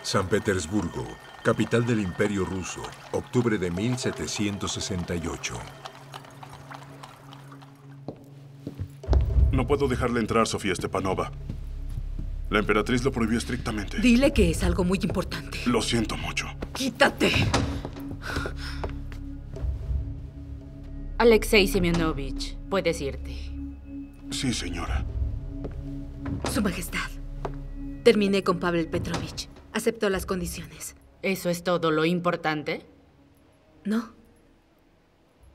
San Petersburgo, capital del Imperio Ruso, octubre de 1768. No puedo dejarle entrar, Sofía Stepanova. La emperatriz lo prohibió estrictamente. Dile que es algo muy importante. Lo siento mucho. ¡Quítate! Alexei Semyonovich, puedes irte. Sí, señora. Su Majestad, terminé con Pavel Petrovich. Aceptó las condiciones. ¿Eso es todo lo importante? No.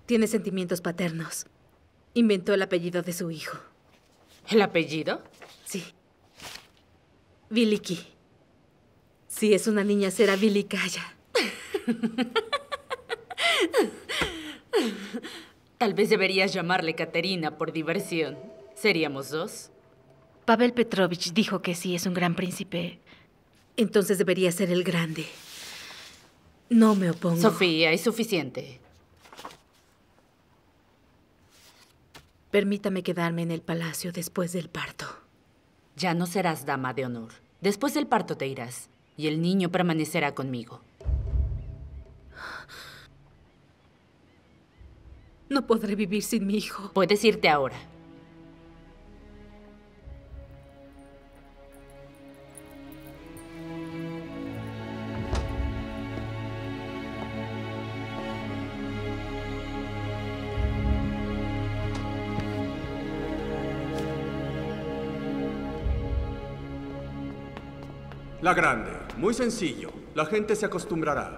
Tiene sentimientos paternos. Inventó el apellido de su hijo. ¿El apellido? Sí. Viliki. Si es una niña, será Vilikaya. Tal vez deberías llamarle Katerina por diversión. ¿Seríamos dos? Pavel Petrovich dijo que sí es un gran príncipe. Entonces debería ser el grande. No me opongo. Sofía, es suficiente. Permítame quedarme en el palacio después del parto. Ya no serás dama de honor. Después del parto te irás. Y el niño permanecerá conmigo. No podré vivir sin mi hijo. Puedes irte ahora. La grande. Muy sencillo. La gente se acostumbrará.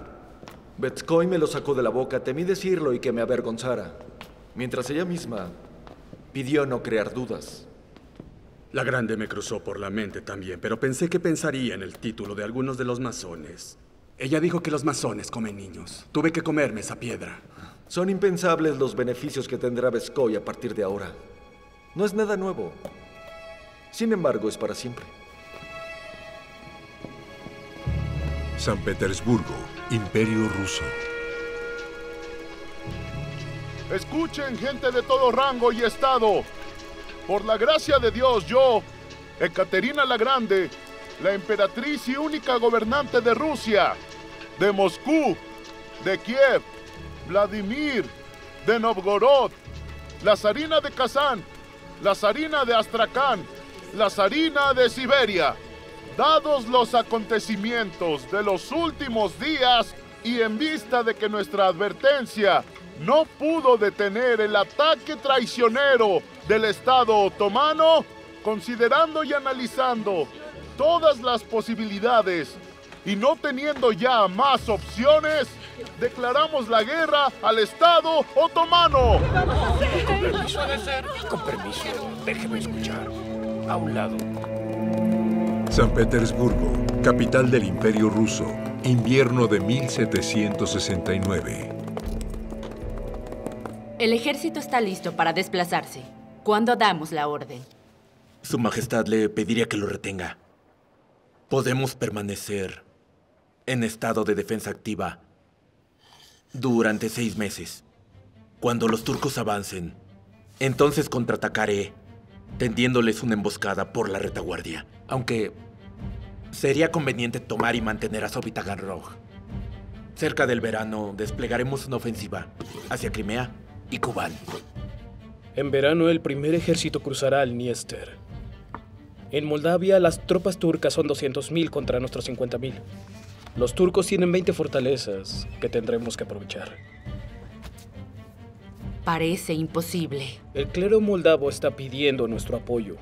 Betskoy me lo sacó de la boca, temí decirlo y que me avergonzara. Mientras ella misma pidió no crear dudas. La grande me cruzó por la mente también, pero pensé que pensaría en el título de algunos de los masones. Ella dijo que los masones comen niños. Tuve que comerme esa piedra. Son impensables los beneficios que tendrá Betskoy a partir de ahora. No es nada nuevo. Sin embargo, es para siempre. San Petersburgo, Imperio Ruso. Escuchen, gente de todo rango y estado. Por la gracia de Dios, yo, Ekaterina la Grande, la emperatriz y única gobernante de Rusia, de Moscú, de Kiev, Vladimir, de Novgorod, la zarina de Kazán, la zarina de Astracán, la zarina de Siberia. Dados los acontecimientos de los últimos días y en vista de que nuestra advertencia no pudo detener el ataque traicionero del Estado otomano, considerando y analizando todas las posibilidades y no teniendo ya más opciones, declaramos la guerra al Estado otomano. Con permiso, déjeme escuchar. A un lado. San Petersburgo, capital del Imperio Ruso, invierno de 1769. El ejército está listo para desplazarse. ¿Cuándo damos la orden? Su Majestad le pediría que lo retenga. Podemos permanecer en estado de defensa activa durante 6 meses. Cuando los turcos avancen, entonces contraatacaré, tendiéndoles una emboscada por la retaguardia. Aunque sería conveniente tomar y mantener a Sovitaganrog. Cerca del verano desplegaremos una ofensiva hacia Crimea y Kubán. En verano el primer ejército cruzará el Dniester. En Moldavia las tropas turcas son 200.000 contra nuestros 50.000. Los turcos tienen 20 fortalezas que tendremos que aprovechar. Parece imposible. El clero moldavo está pidiendo nuestro apoyo.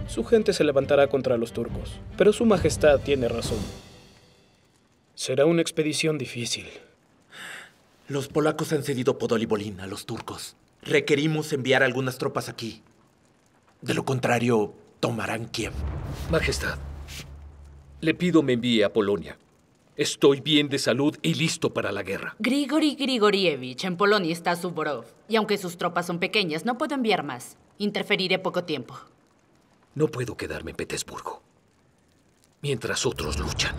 Su gente se levantará contra los turcos, pero su majestad tiene razón. Será una expedición difícil. Los polacos han cedido Podol y Volín a los turcos. Requerimos enviar algunas tropas aquí. De lo contrario, tomarán Kiev. Majestad, le pido me envíe a Polonia. Estoy bien de salud y listo para la guerra. Grigori Grigorievich, en Polonia está Suvorov. Y aunque sus tropas son pequeñas, no puedo enviar más. Interferiré poco tiempo. No puedo quedarme en Petersburgo mientras otros luchan.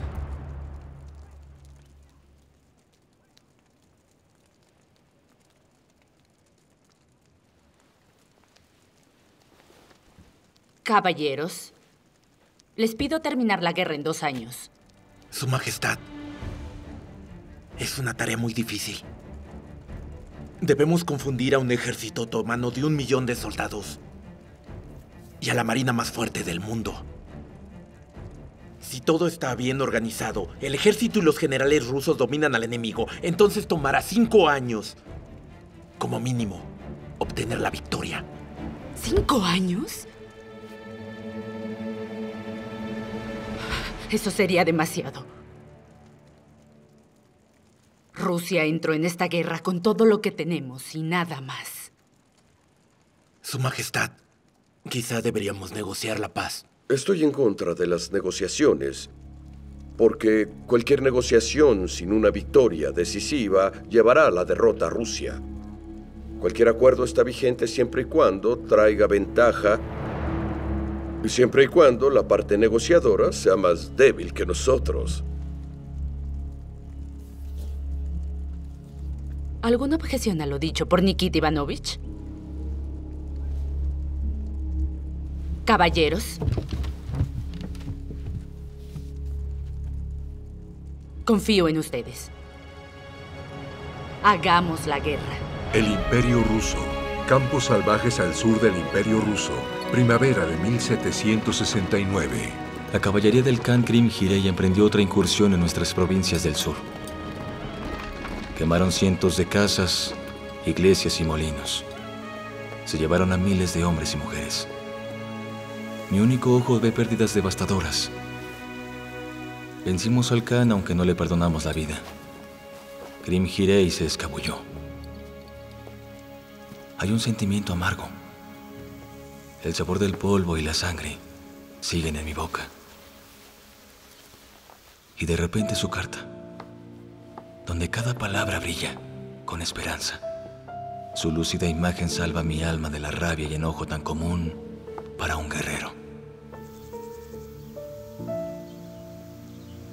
Caballeros, les pido terminar la guerra en 2 años. Su Majestad, es una tarea muy difícil. Debemos confundir a un ejército otomano de 1 millón de soldados y a la marina más fuerte del mundo. Si todo está bien organizado, el ejército y los generales rusos dominan al enemigo, entonces tomará 5 años, como mínimo, obtener la victoria. ¿5 años? Eso sería demasiado. Rusia entró en esta guerra con todo lo que tenemos y nada más. Su Majestad, quizá deberíamos negociar la paz. Estoy en contra de las negociaciones, porque cualquier negociación sin una victoria decisiva llevará a la derrota a Rusia. Cualquier acuerdo está vigente siempre y cuando traiga ventaja y siempre y cuando la parte negociadora sea más débil que nosotros. ¿Alguna objeción a lo dicho por Nikita Ivanovich? Caballeros, confío en ustedes. Hagamos la guerra. El Imperio Ruso. Campos salvajes al sur del Imperio Ruso. Primavera de 1769. La caballería del Khan Krim Jirei emprendió otra incursión en nuestras provincias del sur. Quemaron cientos de casas, iglesias y molinos. Se llevaron a miles de hombres y mujeres. Mi único ojo ve pérdidas devastadoras. Vencimos al Khan aunque no le perdonamos la vida. Krim Jirei se escabulló. Hay un sentimiento amargo. El sabor del polvo y la sangre siguen en mi boca. Y de repente su carta, donde cada palabra brilla con esperanza. Su lúcida imagen salva mi alma de la rabia y enojo tan común para un guerrero.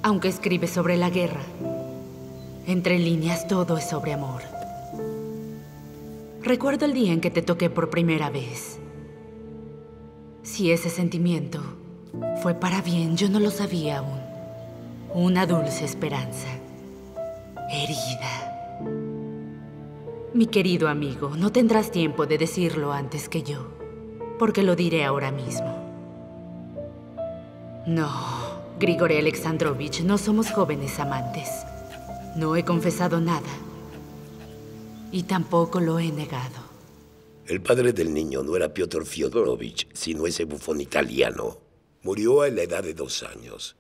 Aunque escribe sobre la guerra, entre líneas todo es sobre amor. Recuerdo el día en que te toqué por primera vez. Si ese sentimiento fue para bien, yo no lo sabía aún. Una dulce esperanza. Herida. Mi querido amigo, no tendrás tiempo de decirlo antes que yo, porque lo diré ahora mismo. No, Grigori Alexandrovich, no somos jóvenes amantes. No he confesado nada. Y tampoco lo he negado. El padre del niño no era Piotr Fyodorovich, sino ese bufón italiano. Murió a la edad de 2 años.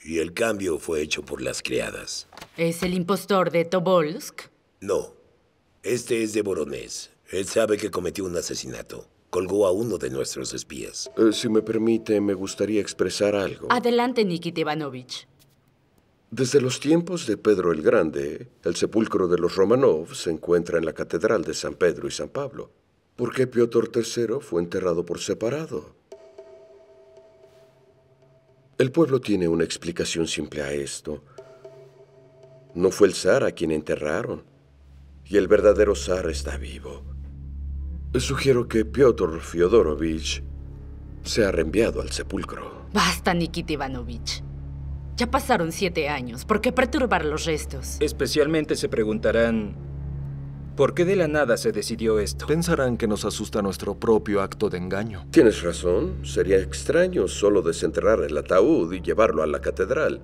Y el cambio fue hecho por las criadas. ¿Es el impostor de Tobolsk? No. Este es de Voronezh. Él sabe que cometió un asesinato. Colgó a uno de nuestros espías. Si me permite, me gustaría expresar algo. Adelante, Nikita Ivanovich. Desde los tiempos de Pedro el Grande, el sepulcro de los Romanov se encuentra en la Catedral de San Pedro y San Pablo. ¿Por qué Piotr III fue enterrado por separado? El pueblo tiene una explicación simple a esto. No fue el zar a quien enterraron, y el verdadero zar está vivo. Sugiero que Piotr Fyodorovich sea reenviado al sepulcro. Basta, Nikita Ivanovich. Ya pasaron 7 años. ¿Por qué perturbar los restos? Especialmente se preguntarán, ¿por qué de la nada se decidió esto? Pensarán que nos asusta nuestro propio acto de engaño. Tienes razón. Sería extraño solo desenterrar el ataúd y llevarlo a la catedral.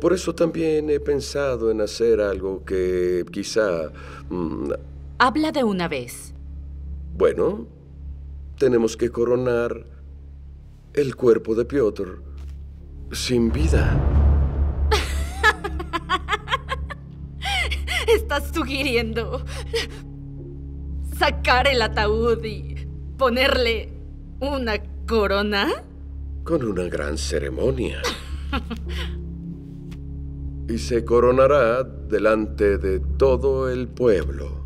Por eso también he pensado en hacer algo que quizá... Habla de una vez. Bueno, tenemos que coronar el cuerpo de Piotr sin vida. Estás sugiriendo sacar el ataúd y ponerle una corona. Con una gran ceremonia. Y se coronará delante de todo el pueblo.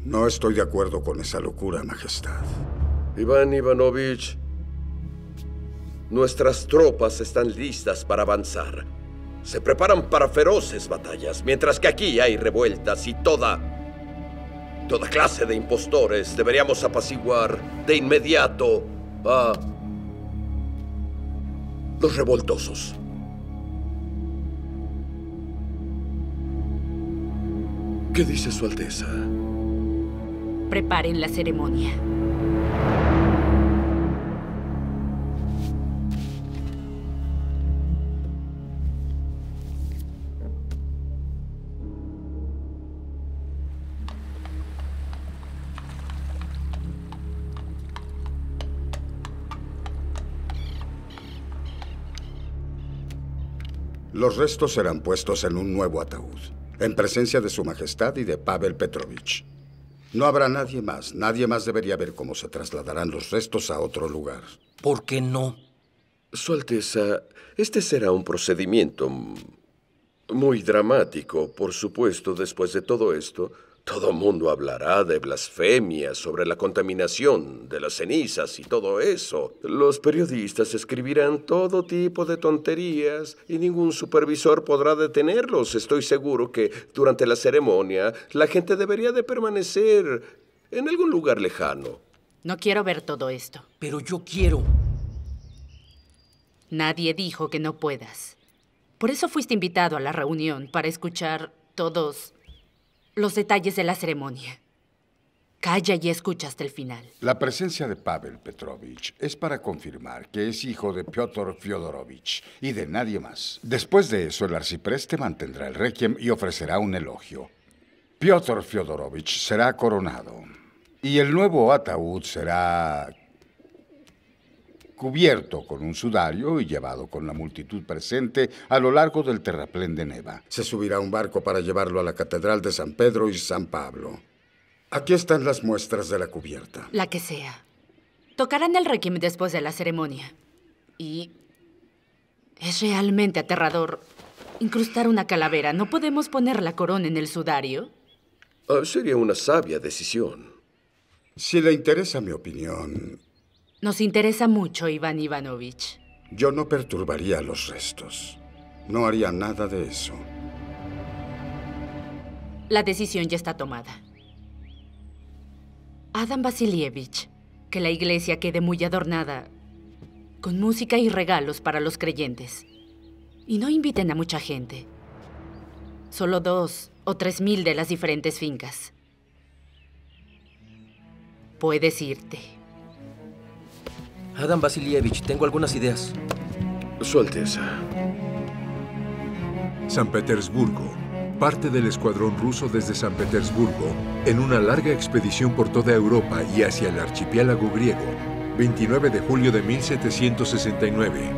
No estoy de acuerdo con esa locura, Majestad. Iván Ivanovich, nuestras tropas están listas para avanzar. Se preparan para feroces batallas, mientras que aquí hay revueltas y toda clase de impostores. Deberíamos apaciguar de inmediato a los revoltosos. ¿Qué dice Su Alteza? Preparen la ceremonia. Los restos serán puestos en un nuevo ataúd, en presencia de Su Majestad y de Pavel Petrovich. No habrá nadie más. Nadie más debería ver cómo se trasladarán los restos a otro lugar. ¿Por qué no? Su Alteza, este será un procedimiento muy dramático, por supuesto. Después de todo esto, todo mundo hablará de blasfemias sobre la contaminación de las cenizas y todo eso. Los periodistas escribirán todo tipo de tonterías y ningún supervisor podrá detenerlos. Estoy seguro que durante la ceremonia la gente debería de permanecer en algún lugar lejano. No quiero ver todo esto. Pero yo quiero. Nadie dijo que no puedas. Por eso fuiste invitado a la reunión, para escuchar todos los detalles de la ceremonia. Calla y escucha hasta el final. La presencia de Pavel Petrovich es para confirmar que es hijo de Piotr Fyodorovich y de nadie más. Después de eso, el arcipreste mantendrá el requiem y ofrecerá un elogio. Piotr Fyodorovich será coronado y el nuevo ataúd será cubierto con un sudario y llevado con la multitud presente a lo largo del terraplén de Neva. Se subirá a un barco para llevarlo a la Catedral de San Pedro y San Pablo. Aquí están las muestras de la cubierta. La que sea. Tocarán el requiem después de la ceremonia. Y es realmente aterrador incrustar una calavera. ¿No podemos poner la corona en el sudario? Sería una sabia decisión. Si le interesa mi opinión, nos interesa mucho, Iván Ivanovich. yo no perturbaría los restos. No haría nada de eso. La decisión ya está tomada. Adam Vasilievich, que la iglesia quede muy adornada, con música y regalos para los creyentes. Y no inviten a mucha gente. Solo 2 o 3 mil de las diferentes fincas. Puedes irte. Adam Vasilievich, tengo algunas ideas. Su Alteza. San Petersburgo. Parte del escuadrón ruso desde San Petersburgo en una larga expedición por toda Europa y hacia el archipiélago griego. 29 de julio de 1769.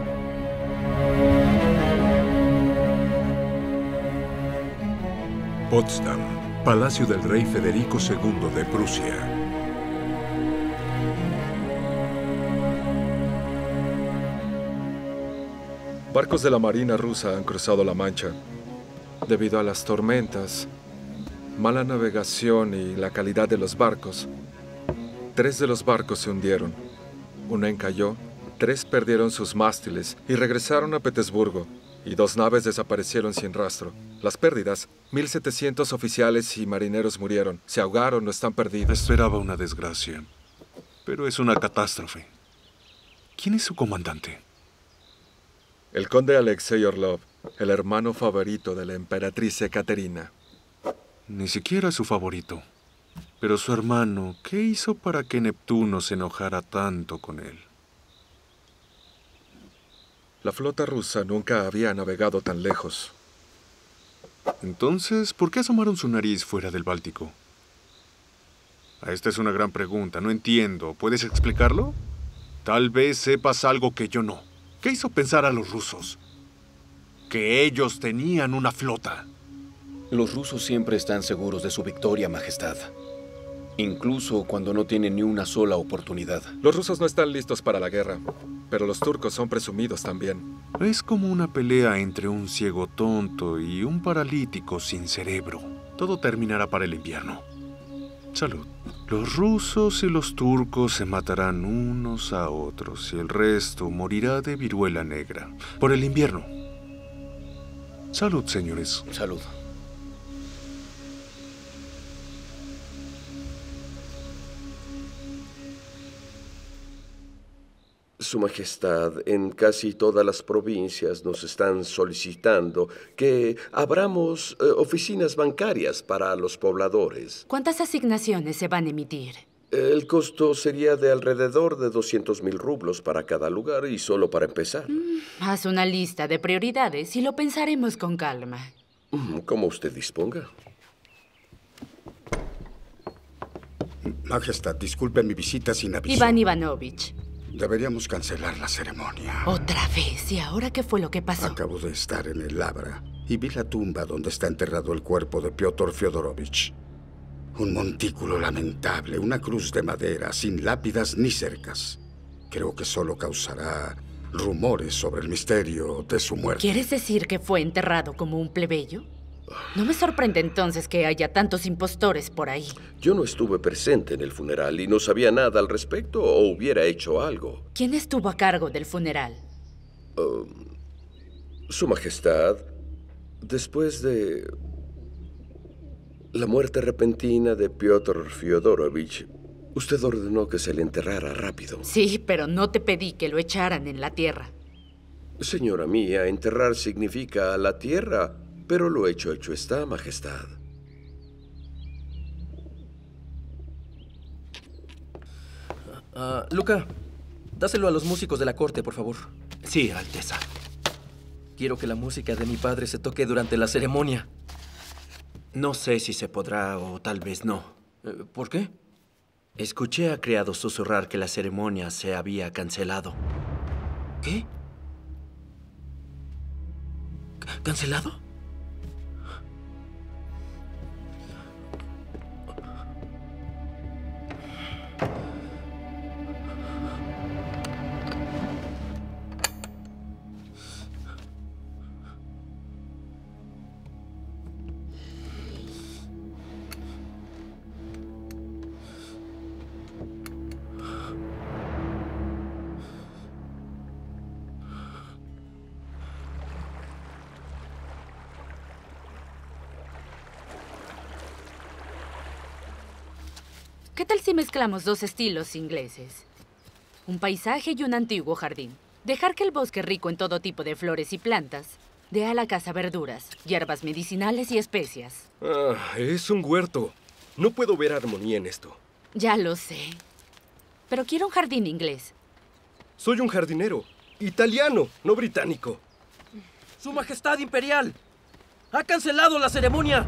Potsdam, Palacio del Rey Federico II de Prusia. Barcos de la Marina rusa han cruzado la Mancha. Debido a las tormentas, mala navegación y la calidad de los barcos, 3 de los barcos se hundieron. Una encalló, 3 perdieron sus mástiles y regresaron a Petersburgo, y 2 naves desaparecieron sin rastro. Las pérdidas, 1.700 oficiales y marineros murieron. Se ahogaron o están perdidos. Esperaba una desgracia, pero es una catástrofe. ¿Quién es su comandante? El conde Alexei Orlov, el hermano favorito de la emperatriz Ekaterina. Ni siquiera su favorito. Pero su hermano, ¿qué hizo para que Neptuno se enojara tanto con él? La flota rusa nunca había navegado tan lejos. Entonces, ¿por qué asomaron su nariz fuera del Báltico? Esta es una gran pregunta, no entiendo. ¿Puedes explicarlo? Tal vez sepas algo que yo no. ¿Qué hizo pensar a los rusos? Que ellos tenían una flota. Los rusos siempre están seguros de su victoria, Majestad. Incluso cuando no tienen ni una sola oportunidad. Los rusos no están listos para la guerra, pero los turcos son presumidos también. Es como una pelea entre un ciego tonto y un paralítico sin cerebro. Todo terminará para el invierno. Salud. Los rusos y los turcos se matarán unos a otros y el resto morirá de viruela negra. Por el invierno. Salud, señores. Salud. Su Majestad, en casi todas las provincias nos están solicitando que abramos oficinas bancarias para los pobladores. ¿Cuántas asignaciones se van a emitir? El costo sería de alrededor de 200.000 rublos para cada lugar y solo para empezar. Haz una lista de prioridades y lo pensaremos con calma. Como usted disponga. Majestad, disculpe mi visita sin aviso. Iván Ivanovich. Deberíamos cancelar la ceremonia. ¿Otra vez? ¿Y ahora qué fue lo que pasó? Acabo de estar en el Labra y vi la tumba donde está enterrado el cuerpo de Piotr Fyodorovich. Un montículo lamentable, una cruz de madera, sin lápidas ni cercas. Creo que solo causará rumores sobre el misterio de su muerte. ¿Quieres decir que fue enterrado como un plebeyo? No me sorprende entonces que haya tantos impostores por ahí. Yo no estuve presente en el funeral y no sabía nada al respecto o hubiera hecho algo. ¿Quién estuvo a cargo del funeral? Su Majestad, después de la muerte repentina de Piotr Fyodorovich, usted ordenó que se le enterrara rápido. Sí, pero no te pedí que lo echaran en la tierra. Señora mía, enterrar significa a la tierra, pero lo hecho está, Majestad. Luca, dáselo a los músicos de la corte, por favor. Sí, Alteza. Quiero que la música de mi padre se toque durante la ceremonia. No sé si se podrá o tal vez no. ¿Por qué? Escuché a criados susurrar que la ceremonia se había cancelado. ¿Qué? ¿Cancelado? ¿Qué tal si mezclamos dos estilos ingleses? Un paisaje y un antiguo jardín. Dejar que el bosque rico en todo tipo de flores y plantas dé a la casa verduras, hierbas medicinales y especias. Es un huerto. No puedo ver armonía en esto. Ya lo sé. Pero quiero un jardín inglés. Soy un jardinero. Italiano, no británico. ¡Su Majestad Imperial! ¡Ha cancelado la ceremonia!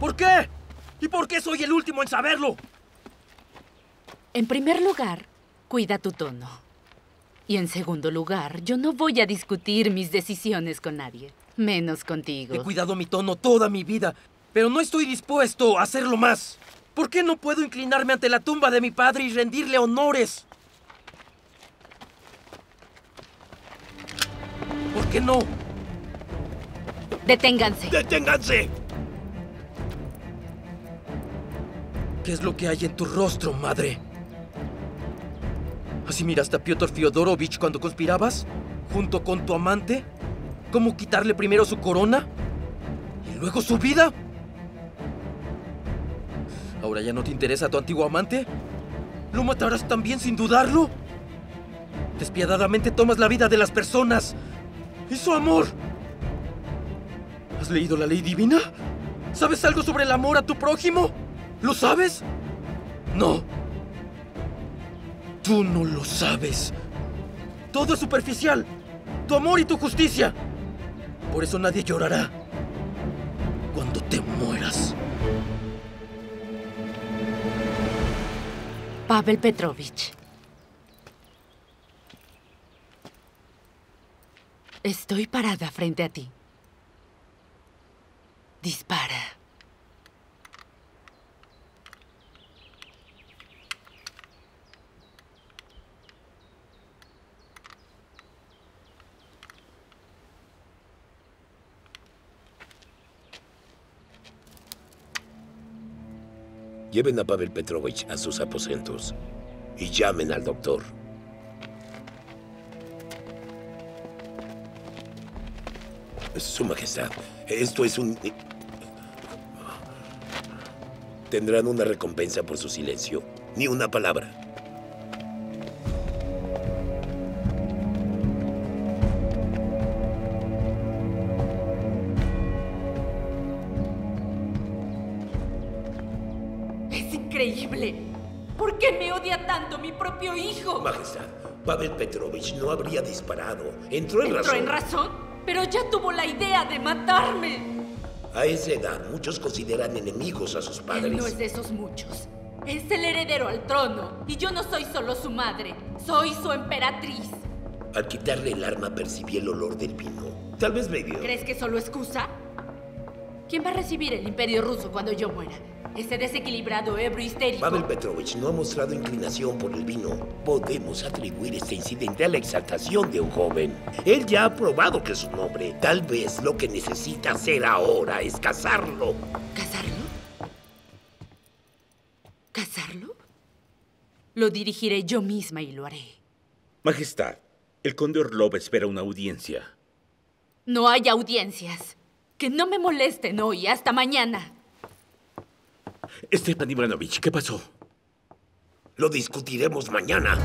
¿Por qué? ¿Y por qué soy el último en saberlo? En primer lugar, cuida tu tono. Y en segundo lugar, yo no voy a discutir mis decisiones con nadie, menos contigo. He cuidado mi tono toda mi vida, pero no estoy dispuesto a hacerlo más. ¿Por qué no puedo inclinarme ante la tumba de mi padre y rendirle honores? ¿Por qué no? ¡Deténganse! ¡Deténganse! ¿Qué es lo que hay en tu rostro, madre? ¿Así miraste a Piotr Fyodorovich cuando conspirabas? ¿Junto con tu amante? ¿Cómo quitarle primero su corona? ¿Y luego su vida? ¿Ahora ya no te interesa tu antiguo amante? ¿Lo matarás también sin dudarlo? Despiadadamente tomas la vida de las personas. ¡Y su amor! ¿Has leído la ley divina? ¿Sabes algo sobre el amor a tu prójimo? ¿Lo sabes? No. Tú no lo sabes. Todo es superficial. Tu amor y tu justicia. Por eso nadie llorará cuando te mueras. Pavel Petrovich. Estoy parada frente a ti. Dispara. Lleven a Pavel Petrovich a sus aposentos y llamen al doctor. Su Majestad, esto es un... Tendrán una recompensa por su silencio. Ni una palabra. increíble. ¿Por qué me odia tanto mi propio hijo? Majestad, Pavel Petrovich no habría disparado. Entró en razón. ¿Entró en razón? Pero ya tuvo la idea de matarme. A esa edad, muchos consideran enemigos a sus padres. Él no es de esos muchos. Es el heredero al trono. Y yo no soy solo su madre. Soy su emperatriz. Al quitarle el arma percibí el olor del vino. Tal vez me vio. ¿Crees que solo excusa? ¿Quién va a recibir el imperio ruso cuando yo muera? Ese desequilibrado, ebrio, histérico. Pavel Petrovich no ha mostrado inclinación por el vino. Podemos atribuir este incidente a la exaltación de un joven. Él ya ha probado que es un hombre. Tal vez lo que necesita hacer ahora es casarlo. ¿Casarlo? ¿Casarlo? Lo dirigiré yo misma y lo haré. Majestad, el conde Orlov espera una audiencia. No hay audiencias. Que no me molesten hoy. Hasta mañana. Stepan Ivanovich, ¿qué pasó? Lo discutiremos mañana.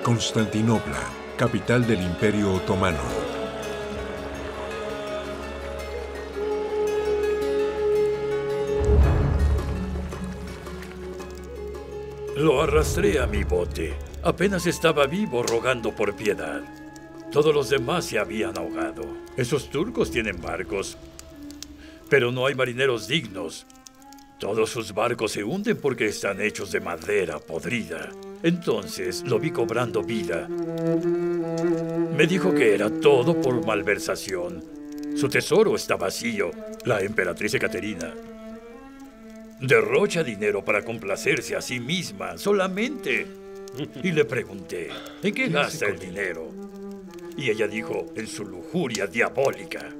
Constantinopla, capital del Imperio Otomano. Lo arrastré a mi bote. Apenas estaba vivo rogando por piedad. Todos los demás se habían ahogado. Esos turcos tienen barcos, pero no hay marineros dignos. Todos sus barcos se hunden porque están hechos de madera podrida. Entonces lo vi cobrando vida. Me dijo que era todo por malversación. Su tesoro está vacío. La emperatriz Ekaterina derrocha dinero para complacerse a sí misma solamente. Y le pregunté, ¿en qué gasta el dinero? Y ella dijo, en su lujuria diabólica.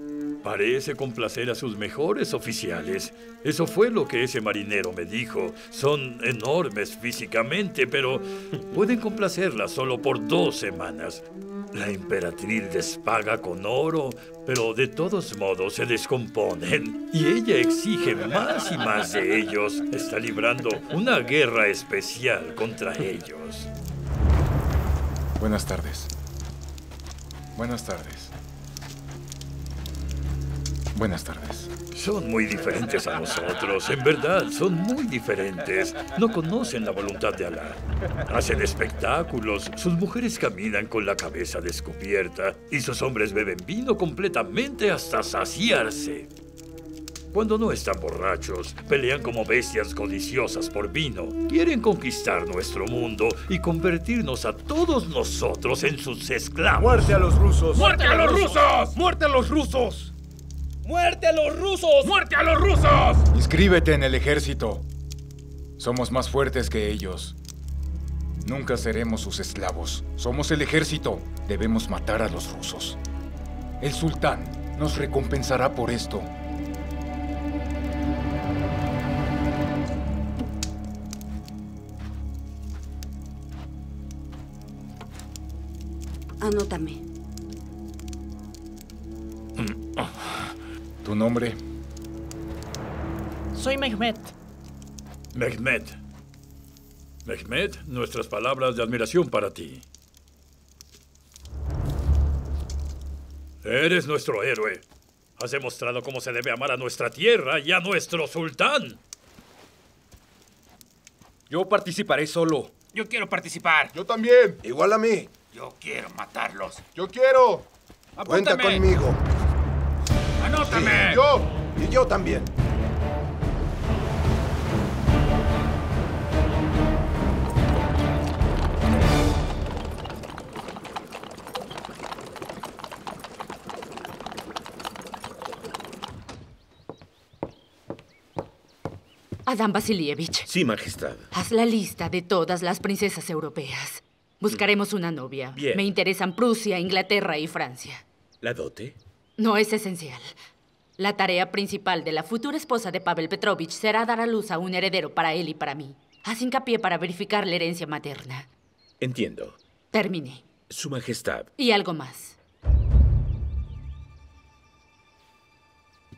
Parece complacer a sus mejores oficiales. Eso fue lo que ese marinero me dijo. Son enormes físicamente, pero pueden complacerla solo por 2 semanas. La emperatriz les paga con oro, pero de todos modos se descomponen. Y ella exige más y más de ellos. Está librando una guerra especial contra ellos. Buenas tardes. Buenas tardes. Buenas tardes. Son muy diferentes a nosotros, en verdad, son muy diferentes. No conocen la voluntad de Alá. Hacen espectáculos, sus mujeres caminan con la cabeza descubierta y sus hombres beben vino completamente hasta saciarse. Cuando no están borrachos, pelean como bestias codiciosas por vino. Quieren conquistar nuestro mundo y convertirnos a todos nosotros en sus esclavos. ¡Muerte a los rusos! ¡Muerte a los rusos! ¡Muerte a los rusos! ¡Muerte a los rusos! ¡Muerte a los rusos! Inscríbete en el ejército. Somos más fuertes que ellos. Nunca seremos sus esclavos. Somos el ejército. Debemos matar a los rusos. El sultán nos recompensará por esto. Anótame. ¿Tu nombre? Soy Mehmet. Mehmet. Mehmet, nuestras palabras de admiración para ti. Eres nuestro héroe. Has demostrado cómo se debe amar a nuestra tierra y a nuestro sultán. Yo participaré solo. Yo quiero participar. Yo también. Igual a mí. Yo quiero matarlos. Yo quiero. Apúntame. Cuenta conmigo. ¡Anótame! Sí, y yo también. Adam Vasilievich. Sí, Majestad. Haz la lista de todas las princesas europeas. Buscaremos una novia. Bien. Me interesan Prusia, Inglaterra y Francia. ¿La dote? No es esencial. La tarea principal de la futura esposa de Pavel Petrovich será dar a luz a un heredero para él y para mí. Haz hincapié para verificar la herencia materna. Entiendo. Terminé. Su Majestad. Y algo más.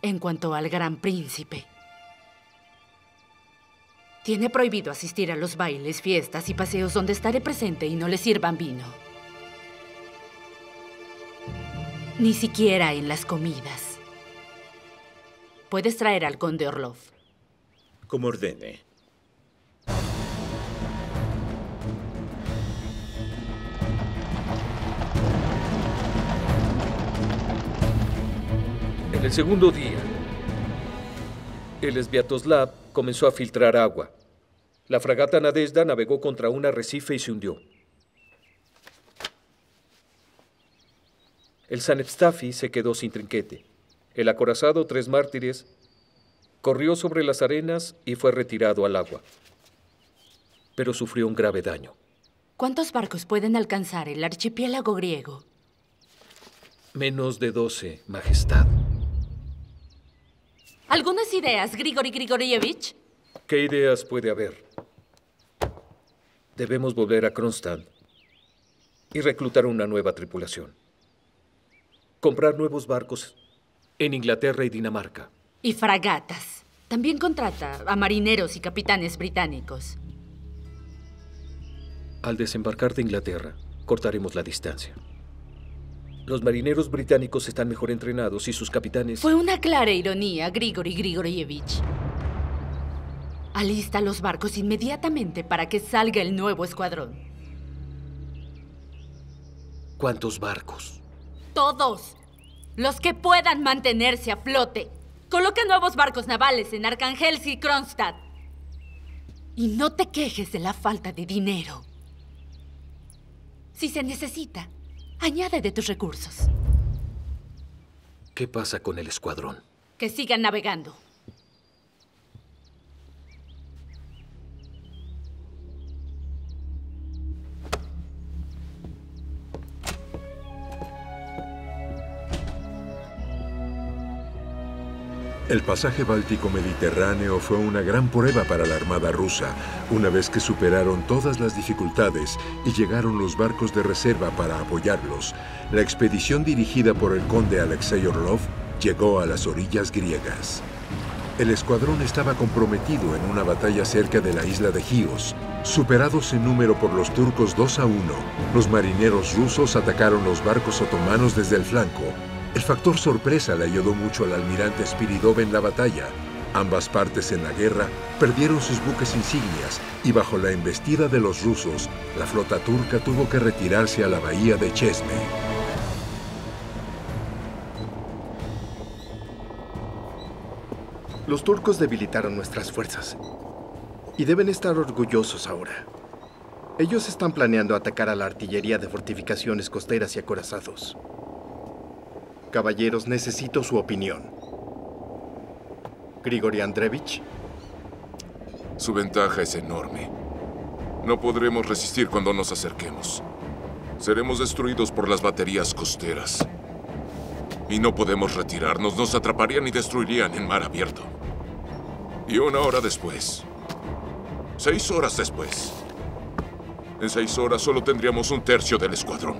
En cuanto al gran príncipe, tiene prohibido asistir a los bailes, fiestas y paseos donde estaré presente y no le sirvan vino. Ni siquiera en las comidas. Puedes traer al conde Orlov. Como ordene. En el segundo día, el Sviatoslav comenzó a filtrar agua. La fragata Nadezhda navegó contra un arrecife y se hundió. El San Evstafi se quedó sin trinquete. El acorazado Tres Mártires corrió sobre las arenas y fue retirado al agua, pero sufrió un grave daño. ¿Cuántos barcos pueden alcanzar el archipiélago griego? Menos de 12, Majestad. ¿Algunas ideas, Grigori Grigorievich? ¿Qué ideas puede haber? Debemos volver a Kronstadt y reclutar una nueva tripulación. Comprar nuevos barcos en Inglaterra y Dinamarca. Y fragatas. También contrata a marineros y capitanes británicos. Al desembarcar de Inglaterra, cortaremos la distancia. Los marineros británicos están mejor entrenados y sus capitanes... Fue una clara ironía, Grigori Grigorievich. Alista los barcos inmediatamente para que salga el nuevo escuadrón. ¿Cuántos barcos? Todos. Los que puedan mantenerse a flote. Coloca nuevos barcos navales en Archangelsk y Kronstadt. Y no te quejes de la falta de dinero. Si se necesita, añade de tus recursos. ¿Qué pasa con el escuadrón? Que sigan navegando. El pasaje báltico-mediterráneo fue una gran prueba para la Armada rusa, una vez que superaron todas las dificultades y llegaron los barcos de reserva para apoyarlos. La expedición dirigida por el conde Alexei Orlov llegó a las orillas griegas. El escuadrón estaba comprometido en una batalla cerca de la isla de Chios. Superados en número por los turcos 2-1, los marineros rusos atacaron los barcos otomanos desde el flanco. El factor sorpresa le ayudó mucho al almirante Spiridov en la batalla. Ambas partes en la guerra perdieron sus buques insignias y bajo la embestida de los rusos, la flota turca tuvo que retirarse a la bahía de Chesme. Los turcos debilitaron nuestras fuerzas y deben estar orgullosos ahora. Ellos están planeando atacar a la artillería de fortificaciones costeras y acorazados. Caballeros, necesito su opinión. Grigori Andreevich. Su ventaja es enorme. No podremos resistir cuando nos acerquemos. Seremos destruidos por las baterías costeras. Y no podemos retirarnos, nos atraparían y destruirían en mar abierto. Y una hora después, 6 horas después, en 6 horas solo tendríamos un tercio del escuadrón.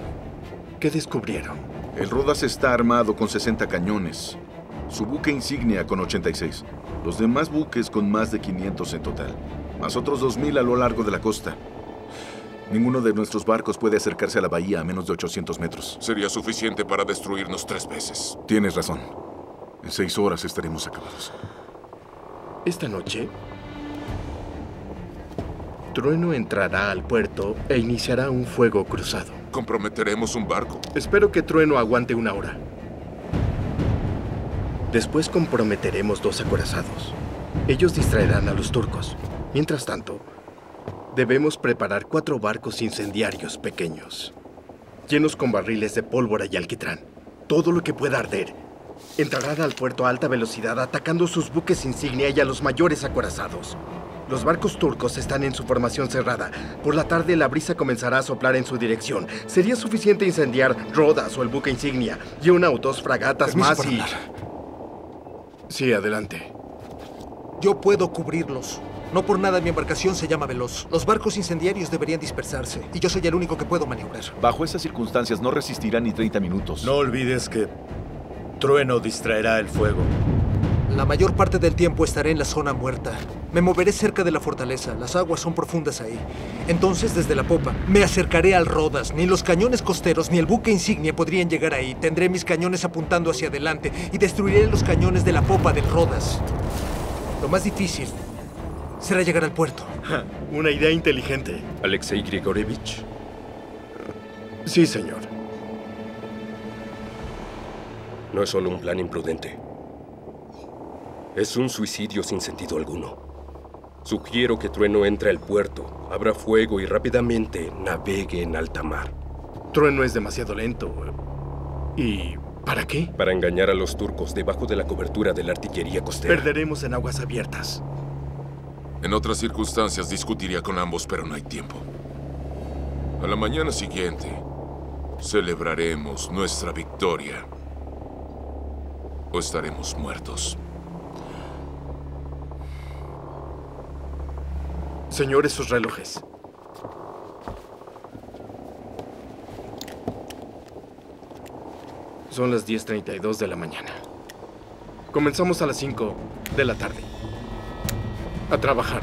¿Qué descubrieron? El Rodas está armado con 60 cañones. Su buque insignia con 86. Los demás buques con más de 500 en total. Más otros 2000 a lo largo de la costa. Ninguno de nuestros barcos puede acercarse a la bahía a menos de 800 metros. Sería suficiente para destruirnos 3 veces. Tienes razón. En 6 horas estaremos acabados. Esta noche, Trueno entrará al puerto e iniciará un fuego cruzado. Comprometeremos un barco. Espero que Trueno aguante 1 hora. Después comprometeremos 2 acorazados. Ellos distraerán a los turcos. Mientras tanto, debemos preparar 4 barcos incendiarios pequeños, llenos con barriles de pólvora y alquitrán. Todo lo que pueda arder. Entrarán al puerto a alta velocidad atacando sus buques insignia y a los mayores acorazados. Los barcos turcos están en su formación cerrada. Por la tarde la brisa comenzará a soplar en su dirección. Sería suficiente incendiar Rodas o el buque insignia y 1 o 2 fragatas más y... Sí, adelante. Yo puedo cubrirlos. No por nada mi embarcación se llama Veloz. Los barcos incendiarios deberían dispersarse y yo soy el único que puedo maniobrar. Bajo esas circunstancias no resistirán ni 30 minutos. No olvides que Trueno distraerá el fuego. La mayor parte del tiempo estaré en la zona muerta. Me moveré cerca de la fortaleza. Las aguas son profundas ahí. Entonces, desde la popa, me acercaré al Rodas. Ni los cañones costeros ni el buque insignia podrían llegar ahí. Tendré mis cañones apuntando hacia adelante y destruiré los cañones de la popa del Rodas. Lo más difícil será llegar al puerto. Una idea inteligente. ¿Alexei Grigorievich? Sí, señor. No es solo un plan imprudente. Es un suicidio sin sentido alguno. Sugiero que Trueno entre al puerto, abra fuego y rápidamente navegue en alta mar. Trueno es demasiado lento. ¿Y para qué? Para engañar a los turcos debajo de la cobertura de la artillería costera. Perderemos en aguas abiertas. En otras circunstancias discutiría con ambos, pero no hay tiempo. A la mañana siguiente, celebraremos nuestra victoria. O estaremos muertos. Señores, sus relojes. Son las 10:32 de la mañana. Comenzamos a las 5 de la tarde. A trabajar.